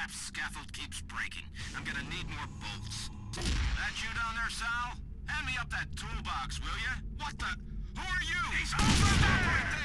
Crap, scaffold keeps breaking. I'm gonna need more bolts. That you down there, Sal? Hand me up that toolbox, will ya? What the? Who are you? He's over there! Right there!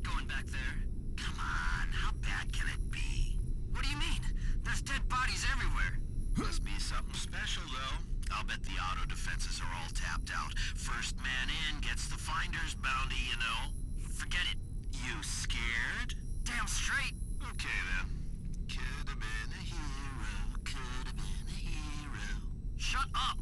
Going back there. Come on, how bad can it be? What do you mean? There's dead bodies everywhere. Must be something special, though. I'll bet the auto defenses are all tapped out. First man in gets the finder's bounty, you know. Forget it. You scared? Damn straight. Okay, then. Could have been a hero, could have been a hero. Shut up!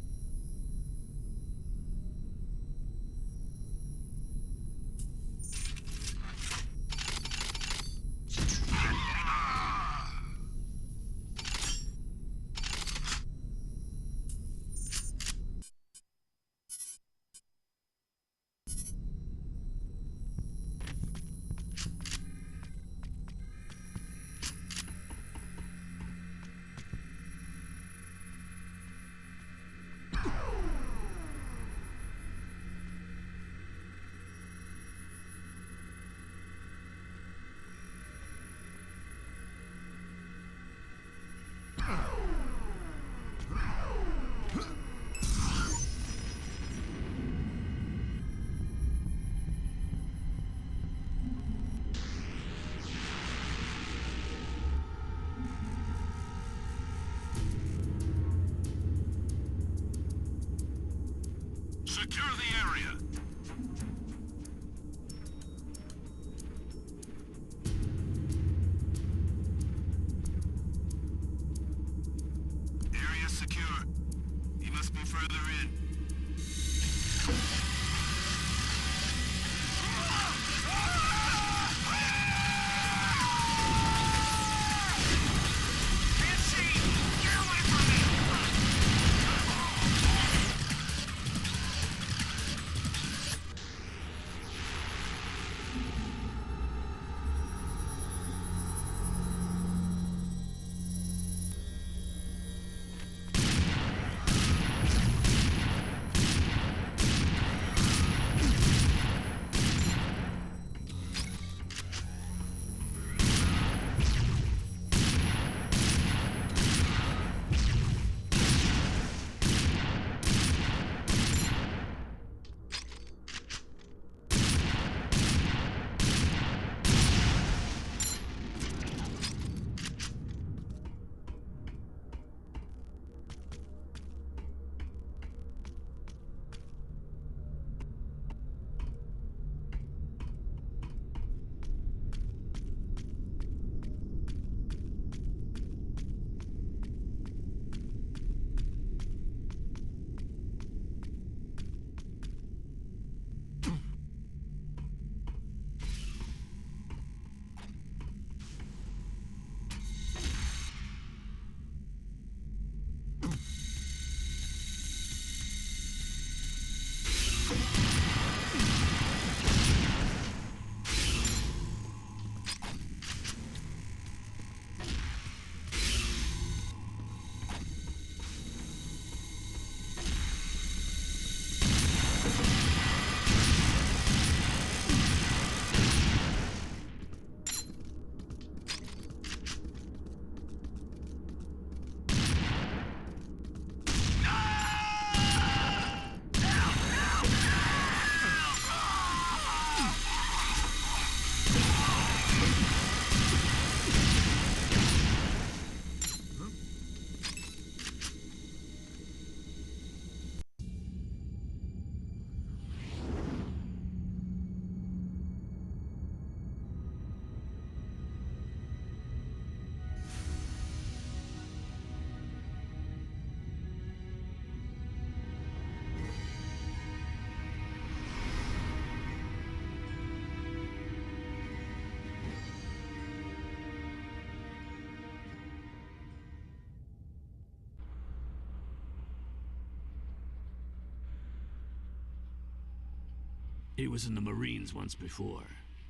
He was in the Marines once before.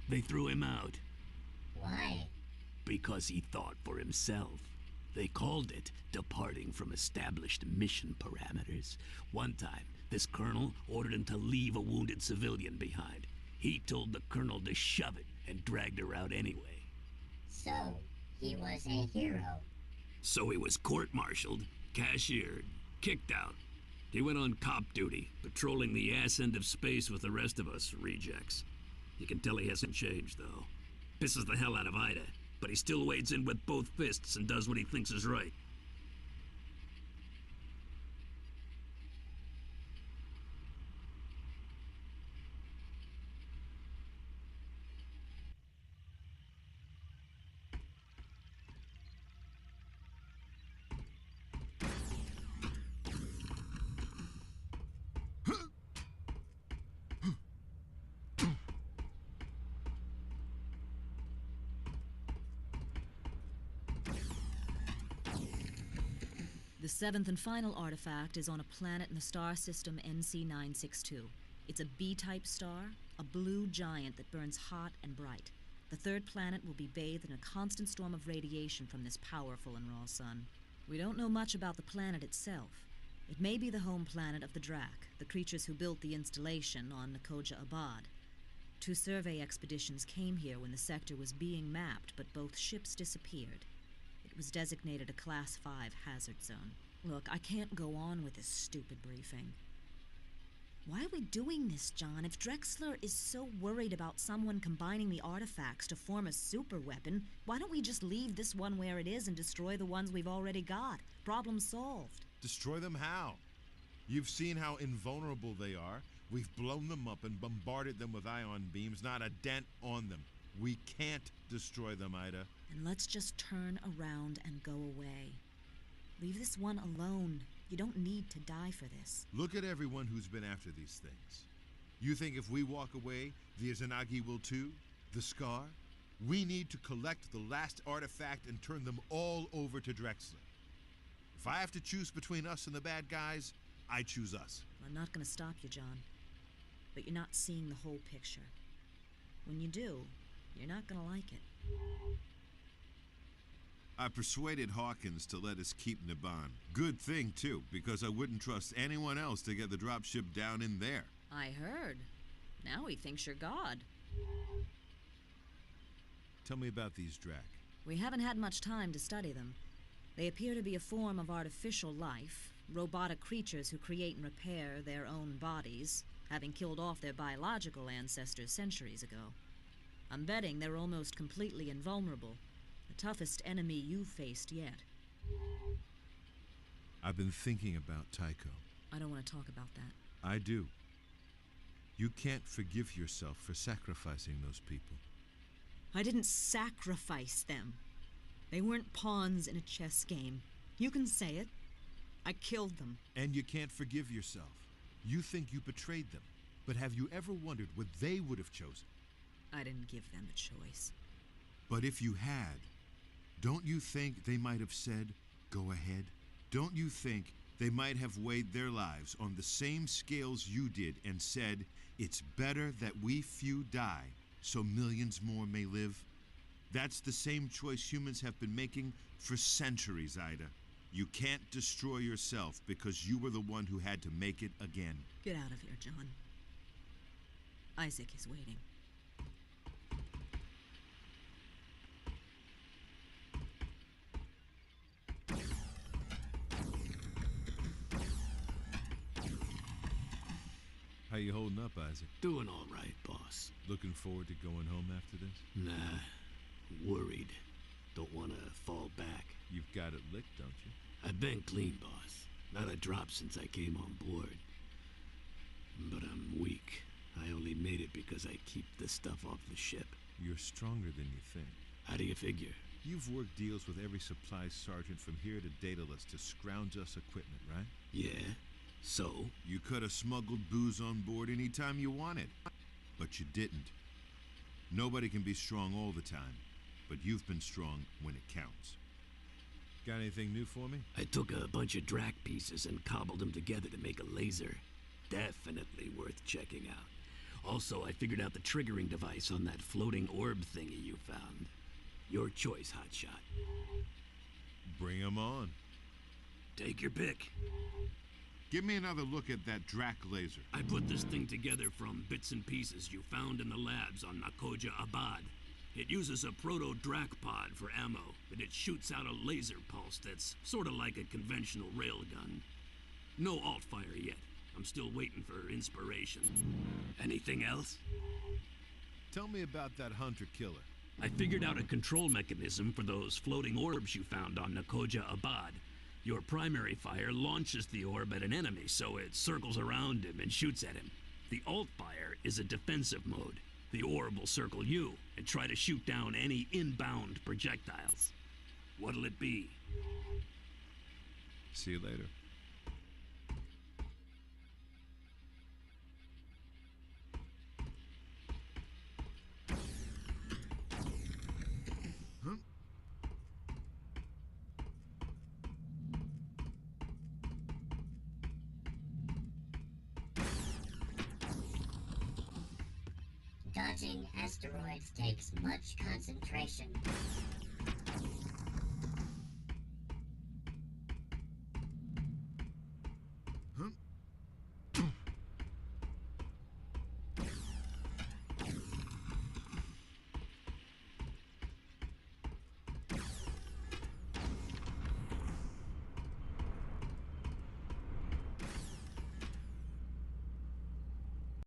They threw him out. Why? Because he thought for himself. They called it departing from established mission parameters. One time, this colonel ordered him to leave a wounded civilian behind. He told the colonel to shove it and dragged her out anyway. So, he was a hero. So he was court-martialed, cashiered, kicked out. He went on cop duty, patrolling the ass end of space with the rest of us rejects. You can tell he hasn't changed, though. Pisses the hell out of Ida, but he still wades in with both fists and does what he thinks is right. The seventh and final artifact is on a planet in the star system NC-962. It's a B-type star, a blue giant that burns hot and bright. The third planet will be bathed in a constant storm of radiation from this powerful and raw sun. We don't know much about the planet itself. It may be the home planet of the Drak, the creatures who built the installation on Nakoja Abad. 2 survey expeditions came here when the sector was being mapped, but both ships disappeared. It was designated a Class 5 hazard zone. Look, I can't go on with this stupid briefing. Why are we doing this, John? If Drexler is so worried about someone combining the artifacts to form a superweapon, why don't we just leave this one where it is and destroy the ones we've already got? Problem solved. Destroy them how? You've seen how invulnerable they are. We've blown them up and bombarded them with ion beams, not a dent on them. We can't destroy them, Ida. And let's just turn around and go away. Leave this one alone. You don't need to die for this. Look at everyone who's been after these things. You think if we walk away, the Izanagi will too? The Scar? We need to collect the last artifact and turn them all over to Drexler. If I have to choose between us and the bad guys, I choose us. I'm not gonna stop you, John. But you're not seeing the whole picture. When you do, you're not gonna like it. I persuaded Hawkins to let us keep Niban. Good thing, too, because I wouldn't trust anyone else to get the dropship down in there. I heard. Now he thinks you're God. Tell me about these Drak. We haven't had much time to study them. They appear to be a form of artificial life, robotic creatures who create and repair their own bodies, having killed off their biological ancestors centuries ago. I'm betting they're almost completely invulnerable. The toughest enemy you've faced yet. I've been thinking about Tycho. I don't want to talk about that. I do. You can't forgive yourself for sacrificing those people. I didn't sacrifice them. They weren't pawns in a chess game. You can say it. I killed them. And you can't forgive yourself. You think you betrayed them. But have you ever wondered what they would have chosen? I didn't give them a choice. But if you had, don't you think they might have said, go ahead? Don't you think they might have weighed their lives on the same scales you did and said, it's better that we few die so millions more may live? That's the same choice humans have been making for centuries, Ida. You can't destroy yourself because you were the one who had to make it again. Get out of here, John. Isaac is waiting. How you holding up, Isaac? Doing all right, boss. Looking forward to going home after this? Nah, worried. Don't want to fall back. You've got it licked, don't you? I've been clean, boss. Not a drop since I came on board. But I'm weak. I only made it because I keep the stuff off the ship. You're stronger than you think. How do you figure? You've worked deals with every supply sergeant from here to Daedalus to scrounge us equipment, right? Yeah. So? You could have smuggled booze on board anytime you wanted. But you didn't. Nobody can be strong all the time. But you've been strong when it counts. Got anything new for me? I took a bunch of Drak pieces and cobbled them together to make a laser. Definitely worth checking out. Also, I figured out the triggering device on that floating orb thingy you found. Your choice, Hotshot. Bring 'em on. Take your pick. Give me another look at that Drac laser. I put this thing together from bits and pieces you found in the labs on Nakoja Abad. It uses a proto-Drac pod for ammo, and it shoots out a laser pulse that's sort of like a conventional railgun. No alt-fire yet. I'm still waiting for inspiration. Anything else? Tell me about that hunter-killer. I figured out a control mechanism for those floating orbs you found on Nakoja Abad. Your primary fire launches the orb at an enemy, so it circles around him and shoots at him. The alt fire is a defensive mode. The orb will circle you and try to shoot down any inbound projectiles. What'll it be? See you later. Dodging asteroids takes much concentration.